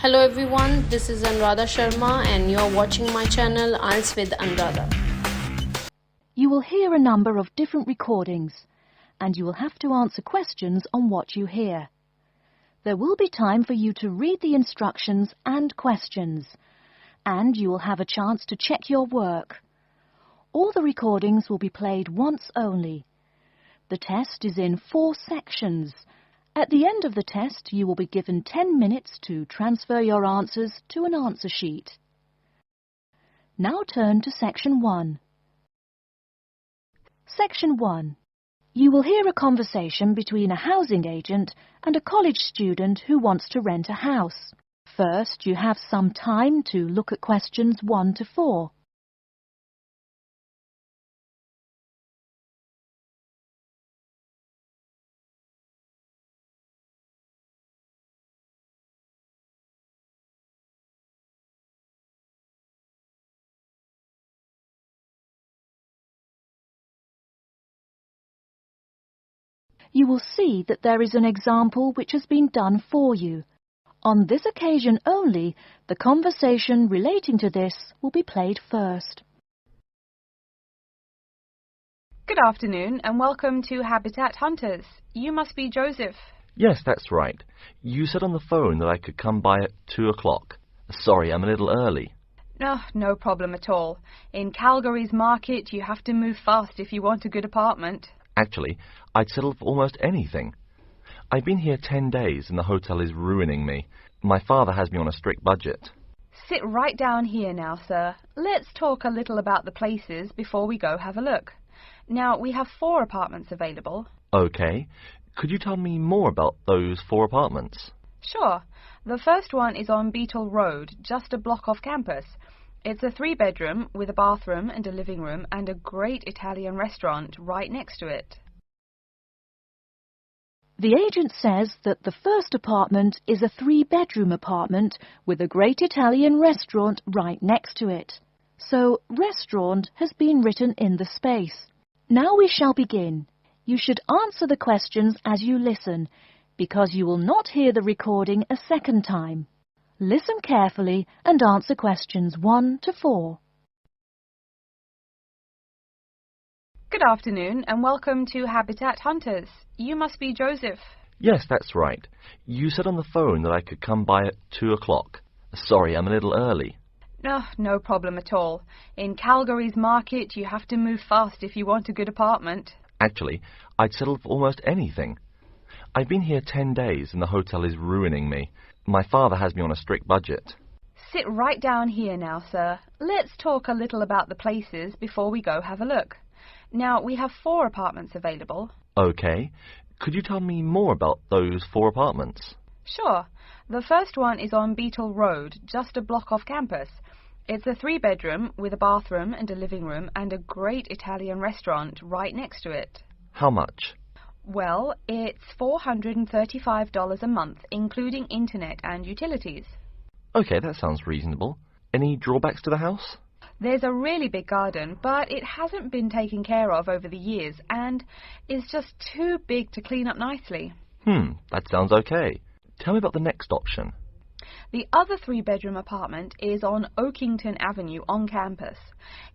Hello everyone, this is Anuradha Sharma and you're watching my channel Ielts with Anuradha. You will hear a number of different recordings and you will have to answer questions on what you hear. There will be time for you to read the instructions and questions, and you will have a chance to check your work. All the recordings will be played once only. The test is in 4 sections. At the end of the test, you will be given 10 minutes to transfer your answers to an answer sheet. Now turn to Section 1. Section 1. You will hear a conversation between a housing agent and a college student who wants to rent a house. First, you have some time to look at questions 1 to 4. You will see that there is an example which has been done for you. On this occasion only, the conversation relating to this will be played first. Good afternoon and welcome to Habitat Hunters. You must be Joseph. Yes, that's right. You said on the phone that I could come by at 2 o'clock. Sorry, I'm a little early. No problem at all. In Calgary's market, you have to move fast if you want a good apartment. Actually, I'd settle for almost anything. I've been here 10 days and the hotel is ruining me. My father has me on a strict budget. Sit right down here now, sir. Let's talk a little about the places before we go have a look. Now, we have 4 apartments available. Okay. Could you tell me more about those 4 apartments? Sure. The first one is on Beatle Road, just a block off campus. It's a 3-bedroom with a bathroom and a living room and a great Italian restaurant right next to it. The agent says that the first apartment is a 3-bedroom apartment with a great Italian restaurant right next to it. So, restaurant has been written in the space. Now we shall begin. You should answer the questions as you listen, because you will not hear the recording a second time. Listen carefully and answer questions 1 to 4. Good afternoon and welcome to Habitat Hunters. You must be Joseph. Yes, that's right. You said on the phone that I could come by at 2 o'clock. Sorry, I'm a little early. No problem at all. In Calgary's market, you have to move fast if you want a good apartment. Actually, I'd settle for almost anything. I've been here 10 days and the hotel is ruining me. My father has me on a strict budget. Sit right down here now, sir. Let's talk a little about the places before we go have a look. Now, we have 4 apartments available. Okay. Could you tell me more about those 4 apartments? Sure. The first one is on Beatle Road, just a block off campus. It's a 3-bedroom with a bathroom and a living room and a great Italian restaurant right next to it. How much? Well, it's $435 a month, including internet and utilities. Okay, that sounds reasonable. Any drawbacks to the house? There's a really big garden, but it hasn't been taken care of over the years and is just too big to clean up nicely. That sounds okay. Tell me about the next option. The other 3-bedroom apartment is on Oakington Avenue on campus.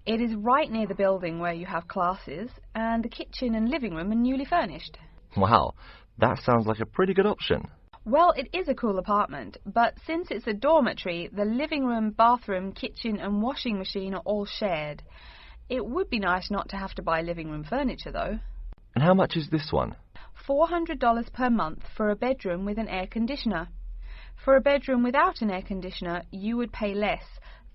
It is right near the building where you have classes, and the kitchen and living room are newly furnished. Wow, that sounds like a pretty good option. Well, it is a cool apartment, but since it's a dormitory, the living room, bathroom, kitchen and washing machine are all shared. It would be nice not to have to buy living room furniture, though. And how much is this one? $400 per month for a bedroom with an air conditioner. For a bedroom without an air conditioner, you would pay less,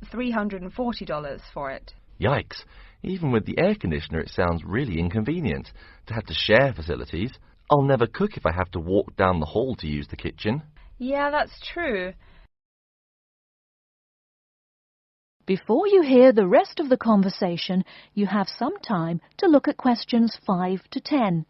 $340 for it. Yikes. Even with the air conditioner, it sounds really inconvenient to have to share facilities. I'll never cook if I have to walk down the hall to use the kitchen. Yeah, that's true. Before you hear the rest of the conversation, you have some time to look at questions 5 to 10.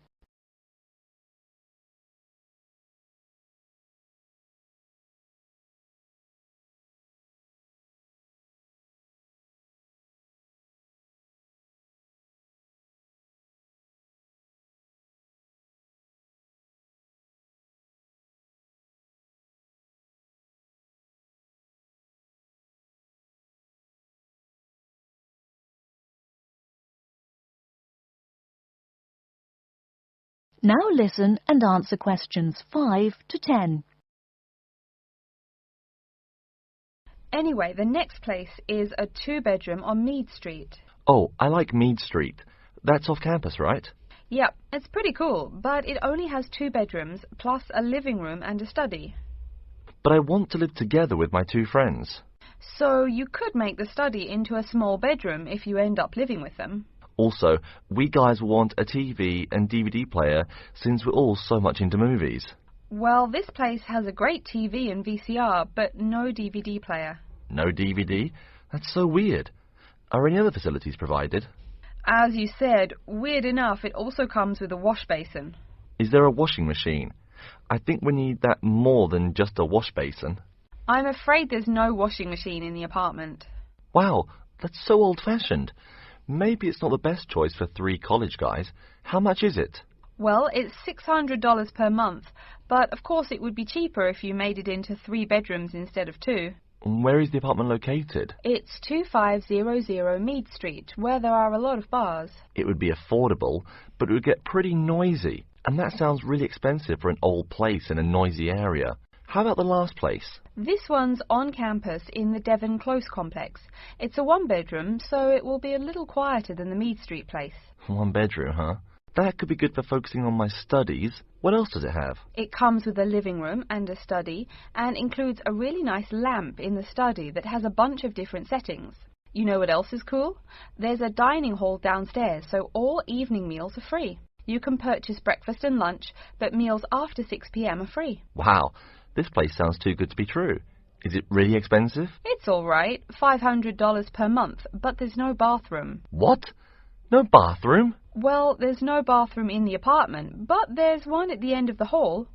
Now listen and answer questions 5 to 10. Anyway, the next place is a 2-bedroom on Mead Street. Oh, I like Mead Street. That's off campus, right? Yep, it's pretty cool, but it only has 2 bedrooms, plus a living room and a study. But I want to live together with my 2 friends. So you could make the study into a small bedroom if you end up living with them. Also, we guys want a TV and DVD player since we're all so much into movies. Well, this place has a great TV and VCR, but no DVD player. No DVD? That's so weird. Are any other facilities provided? As you said, weird enough, it also comes with a wash basin. Is there a washing machine? I think we need that more than just a wash basin. I'm afraid there's no washing machine in the apartment. Wow, that's so old-fashioned. Maybe it's not the best choice for 3 college guys. How much is it? Well, it's $600 per month, but of course it would be cheaper if you made it into 3 bedrooms instead of 2. Where is the apartment located? It's 2500 Mead Street, where there are a lot of bars. It would be affordable, but it would get pretty noisy. And that sounds really expensive for an old place in a noisy area. How about the last place? This one's on campus in the Devon Close complex. It's a 1-bedroom, so it will be a little quieter than the Mead Street place. 1 bedroom, huh? That could be good for focusing on my studies. What else does it have? It comes with a living room and a study, and includes a really nice lamp in the study that has a bunch of different settings. You know what else is cool? There's a dining hall downstairs, so all evening meals are free. You can purchase breakfast and lunch, but meals after 6 p.m. are free. Wow, this place sounds too good to be true. Is it really expensive? It's all right, $500 per month, but there's no bathroom. What? No bathroom? Well, there's no bathroom in the apartment, but there's one at the end of the hall.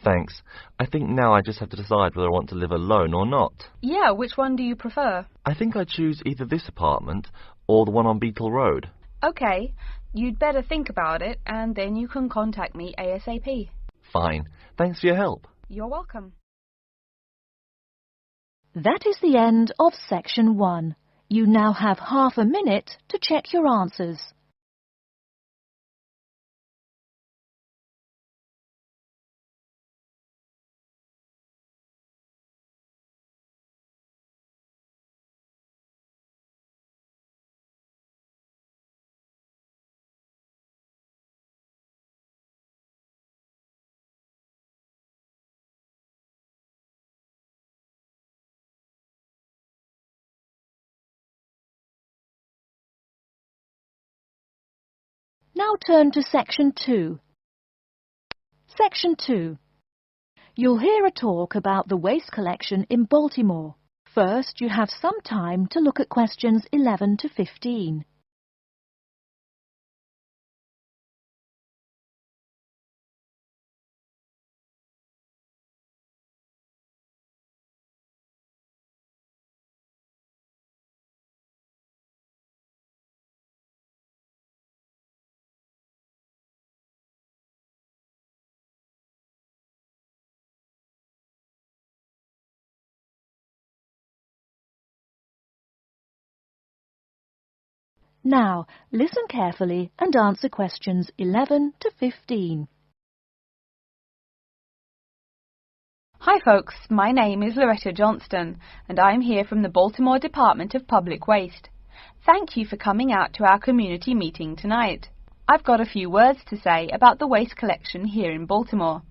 Thanks. I think now I just have to decide whether I want to live alone or not. Yeah, which one do you prefer? I think I'd choose either this apartment or the one on Beatle Road. Okay, you'd better think about it, and then you can contact me ASAP. Fine. Thanks for your help. You're welcome. That is the end of section 1. You now have half a minute to check your answers. Now turn to section 2. Section 2. You'll hear a talk about the waste collection in Baltimore. First, you have some time to look at questions 11 to 15. Now, listen carefully and answer questions 11 to 15. Hi folks, my name is Loretta Johnston, and I'm here from the Baltimore Department of Public Waste. Thank you for coming out to our community meeting tonight. I've got a few words to say about the waste collection here in Baltimore.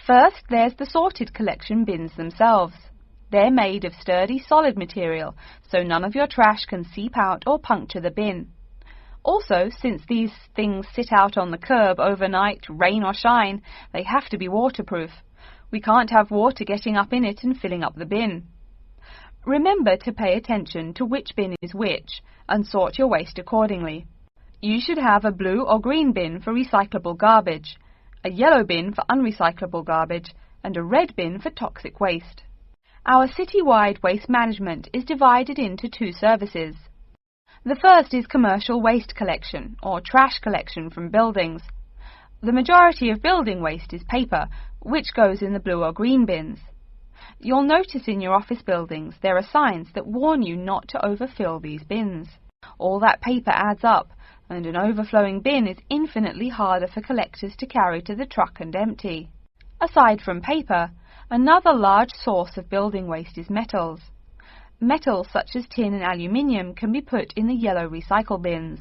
First, there's the sorted collection bins themselves. They're made of sturdy, solid material, so none of your trash can seep out or puncture the bin. Also, since these things sit out on the curb overnight, rain or shine, they have to be waterproof. We can't have water getting up in it and filling up the bin. Remember to pay attention to which bin is which, and sort your waste accordingly. You should have a blue or green bin for recyclable garbage, a yellow bin for unrecyclable garbage, and a red bin for toxic waste. Our city-wide waste management is divided into 2 services. The first is commercial waste collection, or trash collection from buildings. The majority of building waste is paper, which goes in the blue or green bins. You'll notice in your office buildings there are signs that warn you not to overfill these bins. All that paper adds up, and an overflowing bin is infinitely harder for collectors to carry to the truck and empty. Aside from paper, another large source of building waste is metals. Metals such as tin and aluminium can be put in the yellow recycle bins,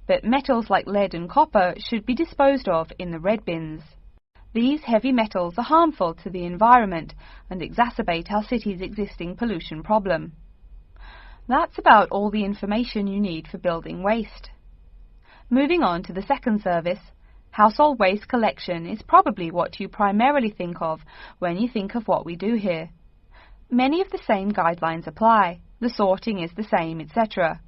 but metals like lead and copper should be disposed of in the red bins. These heavy metals are harmful to the environment and exacerbate our city's existing pollution problem. That's about all the information you need for building waste. Moving on to the second service, household waste collection is probably what you primarily think of when you think of what we do here. Many of the same guidelines apply, the sorting is the same, etc.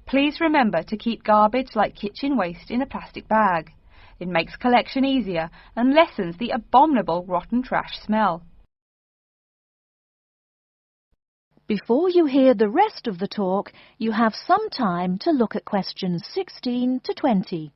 Please remember to keep garbage like kitchen waste in a plastic bag. It makes collection easier and lessens the abominable rotten trash smell. Before you hear the rest of the talk, you have some time to look at questions 16 to 20.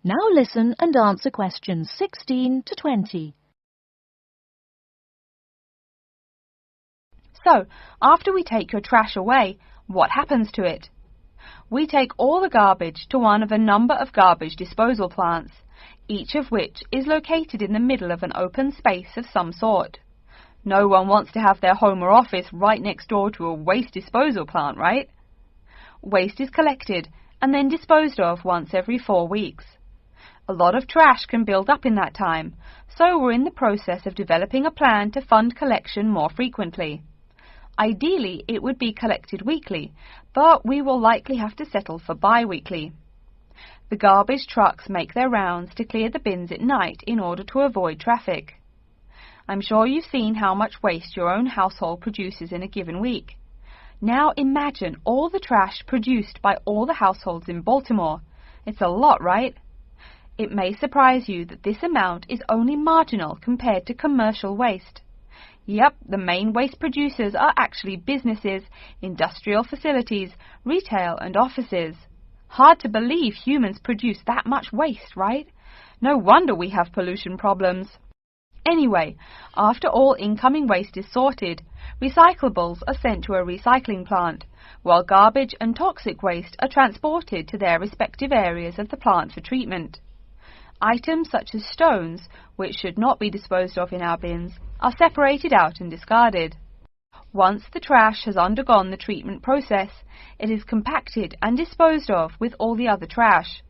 Now listen and answer questions 16 to 20. So, after we take your trash away, what happens to it? We take all the garbage to one of a number of garbage disposal plants, each of which is located in the middle of an open space of some sort. No one wants to have their home or office right next door to a waste disposal plant, right? Waste is collected and then disposed of once every 4 weeks. A lot of trash can build up in that time, so we're in the process of developing a plan to fund collection more frequently. Ideally, it would be collected weekly, but we will likely have to settle for bi-weekly. The garbage trucks make their rounds to clear the bins at night in order to avoid traffic. I'm sure you've seen how much waste your own household produces in a given week. Now imagine all the trash produced by all the households in Baltimore. It's a lot, right? It may surprise you that this amount is only marginal compared to commercial waste. Yep, the main waste producers are actually businesses, industrial facilities, retail and offices. Hard to believe humans produce that much waste, right? No wonder we have pollution problems. Anyway, after all incoming waste is sorted, recyclables are sent to a recycling plant, while garbage and toxic waste are transported to their respective areas of the plant for treatment. Items such as stones, which should not be disposed of in our bins, are separated out and discarded. Once the trash has undergone the treatment process, it is compacted and disposed of with all the other trash.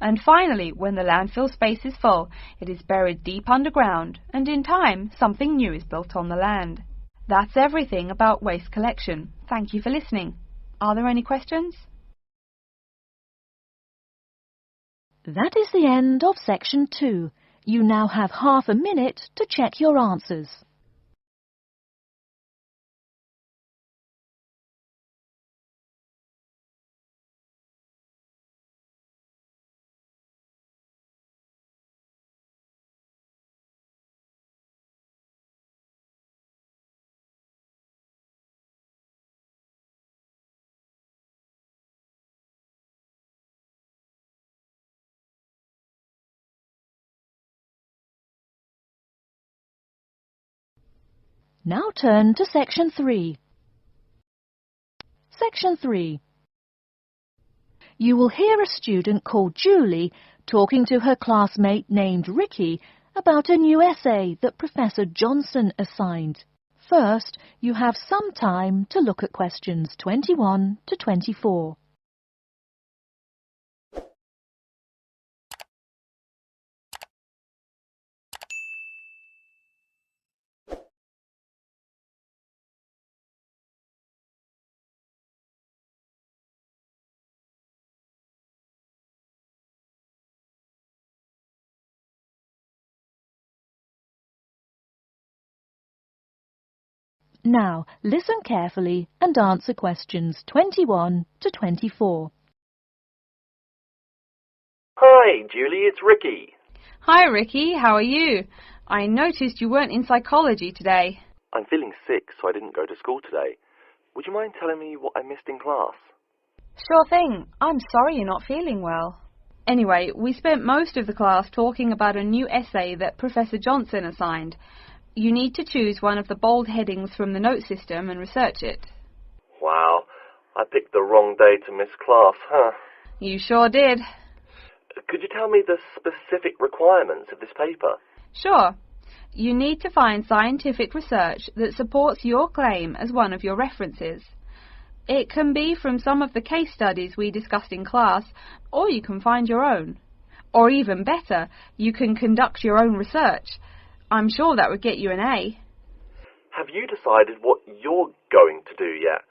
And finally, when the landfill space is full, it is buried deep underground, and in time, something new is built on the land. That's everything about waste collection. Thank you for listening. Are there any questions? That is the end of section 2. You now have half a minute to check your answers. Now turn to section 3. Section 3. You will hear a student called Julie talking to her classmate named Ricky about a new essay that Professor Johnson assigned. First, you have some time to look at questions 21 to 24. Now, listen carefully and answer questions 21 to 24. Hi, Julie, it's Ricky. Hi, Ricky. How are you? I noticed you weren't in psychology today. I'm feeling sick, so I didn't go to school today. Would you mind telling me what I missed in class? Sure thing. I'm sorry you're not feeling well. Anyway, we spent most of the class talking about a new essay that Professor Johnson assigned. You need to choose one of the bold headings from the note system and research it. Wow, I picked the wrong day to miss class, huh? You sure did. Could you tell me the specific requirements of this paper? Sure. You need to find scientific research that supports your claim as one of your references. It can be from some of the case studies we discussed in class, or you can find your own. Or even better, you can conduct your own research. I'm sure that would get you an A. Have you decided what you're going to do yet?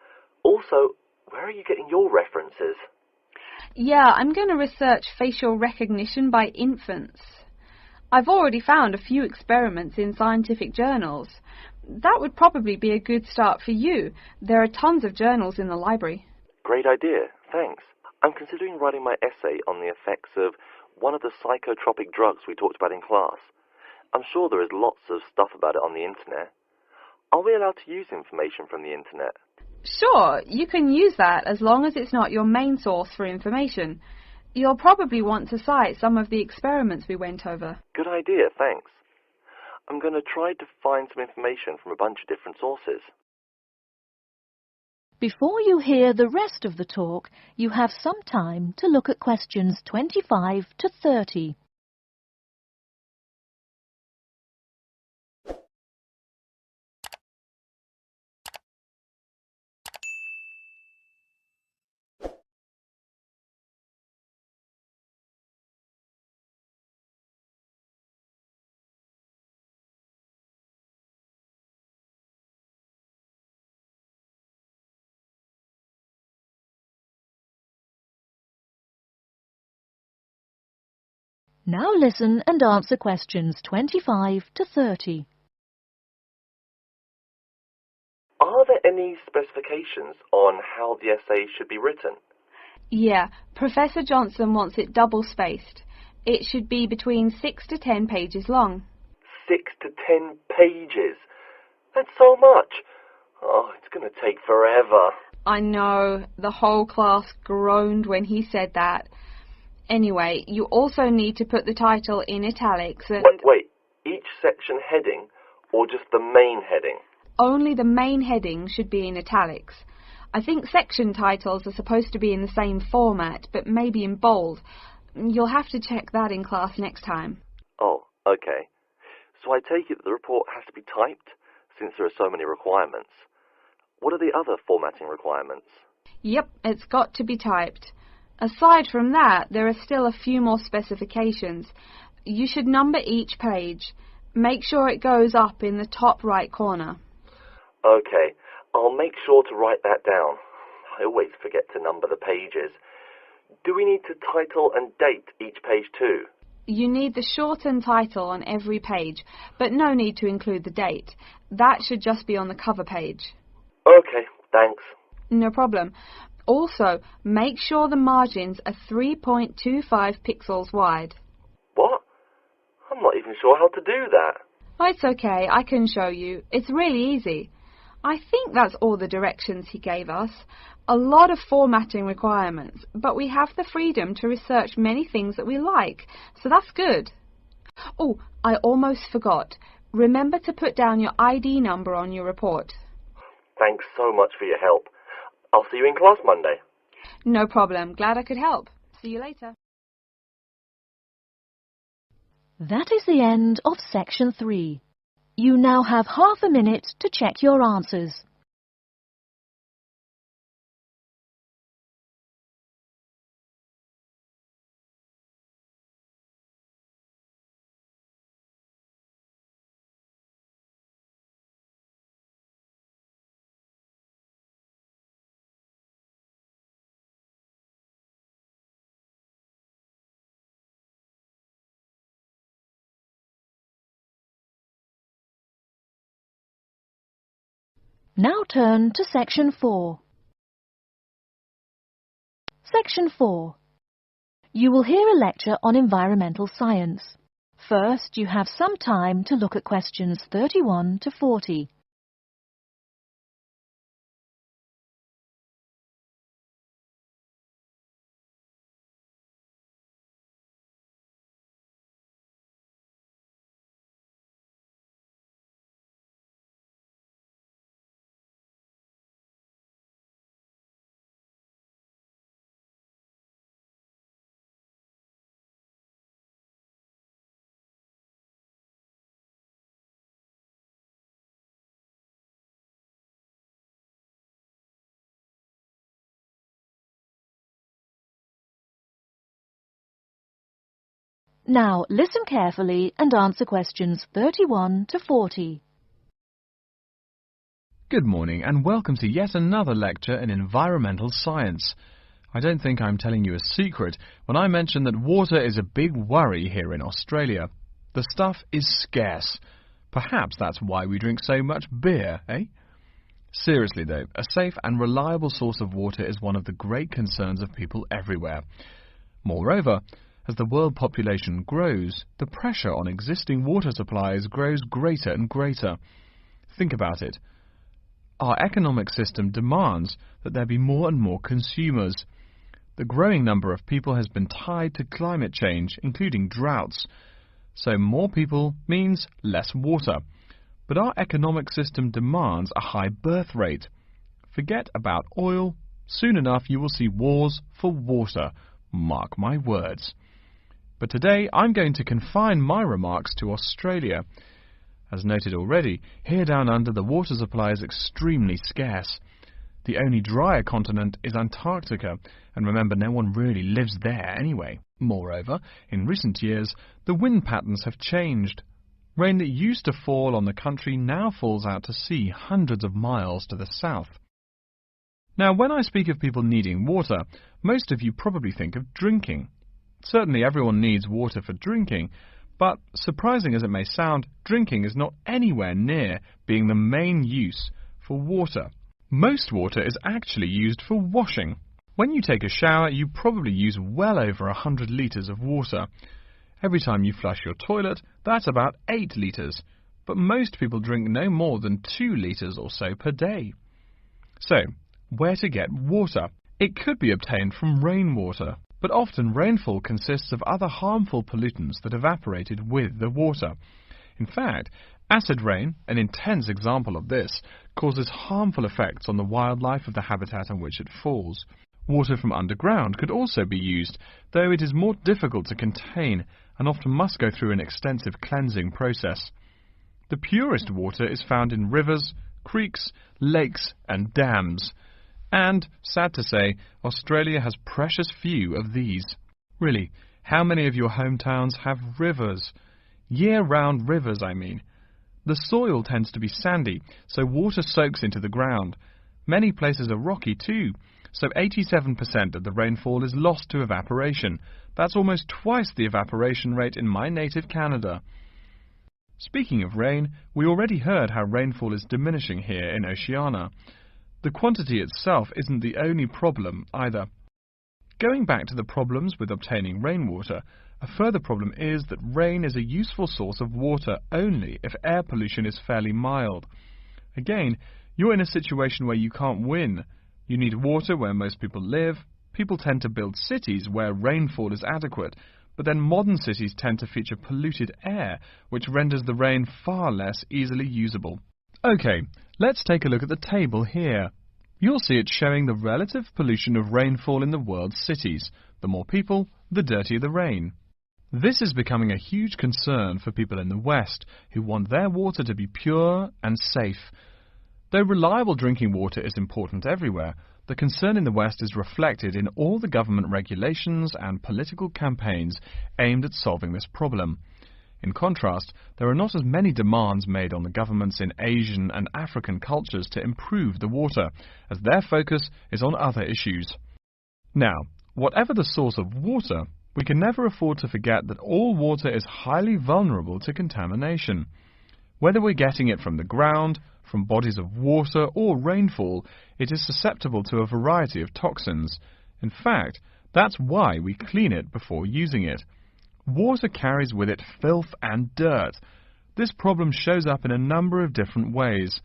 Also, where are you getting your references? Yeah, I'm going to research facial recognition by infants. I've already found a few experiments in scientific journals. That would probably be a good start for you. There are tons of journals in the library. Great idea, thanks. I'm considering writing my essay on the effects of one of the psychotropic drugs we talked about in class. I'm sure there is lots of stuff about it on the internet. Are we allowed to use information from the internet? Sure, you can use that as long as it's not your main source for information. You'll probably want to cite some of the experiments we went over. Good idea, thanks. I'm going to try to find some information from a bunch of different sources. Before you hear the rest of the talk, you have some time to look at questions 25 to 30. Now listen and answer questions 25 to 30. Are there any specifications on how the essay should be written? Yeah, Professor Johnson wants it double-spaced. It should be between 6 to 10 pages long. 6 to 10 pages? That's so much. Oh, it's going to take forever. I know, the whole class groaned when he said that. Anyway, you also need to put the title in italics and... Wait, each section heading or just the main heading? Only the main heading should be in italics. I think section titles are supposed to be in the same format, but maybe in bold. You'll have to check that in class next time. Oh, okay. So I take it that the report has to be typed, since there are so many requirements. What are the other formatting requirements? Yep, it's got to be typed. Aside from that, there are still a few more specifications. You should number each page. Make sure it goes up in the top right corner. Okay, I'll make sure to write that down. I always forget to number the pages. Do we need to title and date each page too? You need the shortened title on every page, but no need to include the date. That should just be on the cover page. Okay, thanks. No problem. Also, make sure the margins are 3.25 pixels wide. What? I'm not even sure how to do that. Oh, it's okay, I can show you. It's really easy. I think that's all the directions he gave us. A lot of formatting requirements, but we have the freedom to research many things that we like, so that's good. Oh, I almost forgot. Remember to put down your ID number on your report. Thanks so much for your help. I'll see you in class Monday. No problem. Glad I could help. See you later. That is the end of section 3. You now have half a minute to check your answers. Now turn to section 4. Section 4. You will hear a lecture on environmental science. First, you have some time to look at questions 31 to 40. Now, listen carefully and answer questions 31 to 40. Good morning and welcome to yet another lecture in environmental science. I don't think I'm telling you a secret when I mention that water is a big worry here in Australia. The stuff is scarce. Perhaps that's why we drink so much beer, eh? Seriously though, a safe and reliable source of water is one of the great concerns of people everywhere. Moreover, as the world population grows, the pressure on existing water supplies grows greater and greater. Think about it. Our economic system demands that there be more and more consumers. The growing number of people has been tied to climate change, including droughts. So more people means less water. But our economic system demands a high birth rate. Forget about oil. Soon enough you will see wars for water. Mark my words. But today I'm going to confine my remarks to Australia. As noted already, here down under the water supply is extremely scarce. The only drier continent is Antarctica, and remember, no one really lives there anyway. Moreover, in recent years, the wind patterns have changed. Rain that used to fall on the country now falls out to sea hundreds of miles to the south. Now, when I speak of people needing water, most of you probably think of drinking. Certainly everyone needs water for drinking, but surprising as it may sound, drinking is not anywhere near being the main use for water. Most water is actually used for washing. When you take a shower, you probably use well over 100 litres of water. Every time you flush your toilet, that's about 8 litres, but most people drink no more than 2 litres or so per day. So, where to get water? It could be obtained from rainwater, but often rainfall consists of other harmful pollutants that evaporated with the water. In fact, acid rain, an intense example of this, causes harmful effects on the wildlife of the habitat on which it falls. Water from underground could also be used, though it is more difficult to contain and often must go through an extensive cleansing process. The purest water is found in rivers, creeks, lakes and dams. And, sad to say, Australia has precious few of these. Really, how many of your hometowns have rivers? Year-round rivers, I mean. The soil tends to be sandy, so water soaks into the ground. Many places are rocky too, so 87% of the rainfall is lost to evaporation. That's almost twice the evaporation rate in my native Canada. Speaking of rain, we already heard how rainfall is diminishing here in Oceania. The quantity itself isn't the only problem either. Going back to the problems with obtaining rainwater, a further problem is that rain is a useful source of water only if air pollution is fairly mild. Again, you're in a situation where you can't win. You need water where most people live. People tend to build cities where rainfall is adequate, but then modern cities tend to feature polluted air, which renders the rain far less easily usable. Okay, let's take a look at the table here. You'll see it showing the relative pollution of rainfall in the world's cities. The more people, the dirtier the rain. This is becoming a huge concern for people in the West, who want their water to be pure and safe. Though reliable drinking water is important everywhere, the concern in the West is reflected in all the government regulations and political campaigns aimed at solving this problem. In contrast, there are not as many demands made on the governments in Asian and African cultures to improve the water, as their focus is on other issues. Now, whatever the source of water, we can never afford to forget that all water is highly vulnerable to contamination. Whether we're getting it from the ground, from bodies of water or rainfall, it is susceptible to a variety of toxins. In fact, That's why we clean it before using it. Water carries with it filth and dirt. This problem shows up in a number of different ways.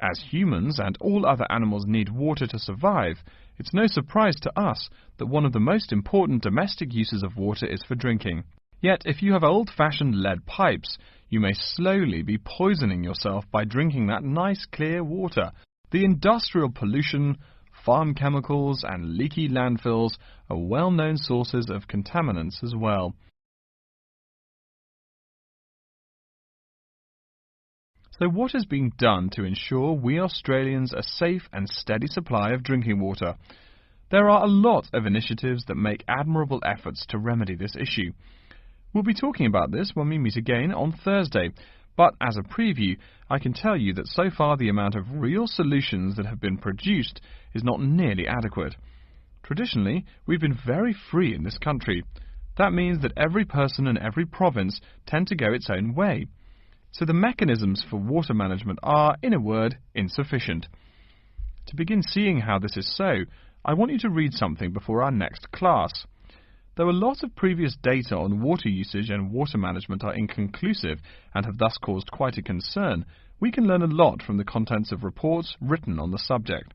As humans and all other animals need water to survive, it's no surprise to us that one of the most important domestic uses of water is for drinking. Yet, if you have old-fashioned lead pipes, you may slowly be poisoning yourself by drinking that nice clear water. The industrial pollution, farm chemicals and leaky landfills are well-known sources of contaminants as well. So what is being done to ensure we Australians a safe and steady supply of drinking water? There are a lot of initiatives that make admirable efforts to remedy this issue. We'll be talking about this when we meet again on Thursday, but as a preview, I can tell you that so far the amount of real solutions that have been produced is not nearly adequate. Traditionally, we've been very free in this country. That means that every person and every province tend to go its own way. So the mechanisms for water management are, in a word, insufficient. To begin seeing how this is so, I want you to read something before our next class. Though a lot of previous data on water usage and water management are inconclusive and have thus caused quite a concern, we can learn a lot from the contents of reports written on the subject.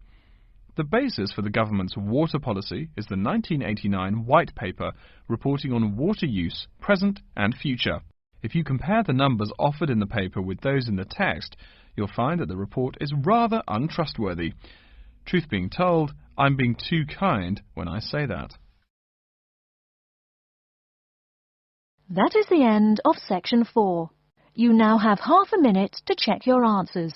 The basis for the government's water policy is the 1989 White Paper reporting on water use, present and future. If you compare the numbers offered in the paper with those in the text, you'll find that the report is rather untrustworthy. Truth being told, I'm being too kind when I say that. That is the end of section 4. You now have half a minute to check your answers.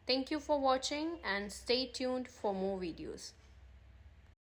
Thank you for watching and stay tuned for more videos.